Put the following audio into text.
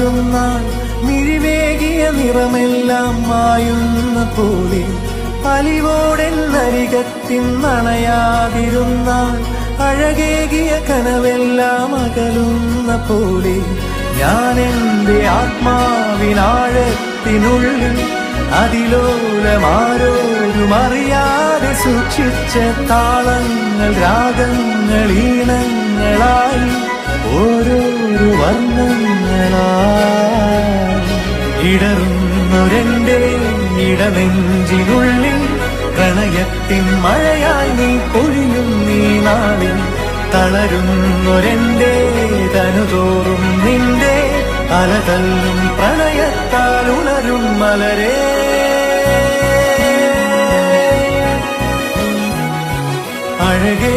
മാറുന്നാൾ മിഴിവേകിയ നിറമെല്ലാം മായുന്ന പോലെ അലിവോടെന്നരികത്തിന്നണയാതിരുന്നാൾ അഴകേകിയ കനവെല്ലാം അകലുന്ന പോലെ ഞാൻ എൻ്റെ ആത്മാവിനാഴത്തിനുള്ളിൽ അതിലോലമാരോരും അറിയാതെ സൂക്ഷിച്ച താളങ്ങൾ രാഗങ്ങൾ ഈണങ്ങളായി ഓരോരോ വർണ്ണങ്ങളായി ഇടറുന്നൊരെന്റെ ഇടനെഞ്ചിനുള്ളിൽ പ്രണയത്തിൻ മഴയായി നീ പൊഴിയും നീ നാളിൽ തളരുന്നൊരെന്റെ തനുതോറും നിന്റെ അലതല്ലും പ്രണയത്താൽ ഉണരും മലരേ അഴകേ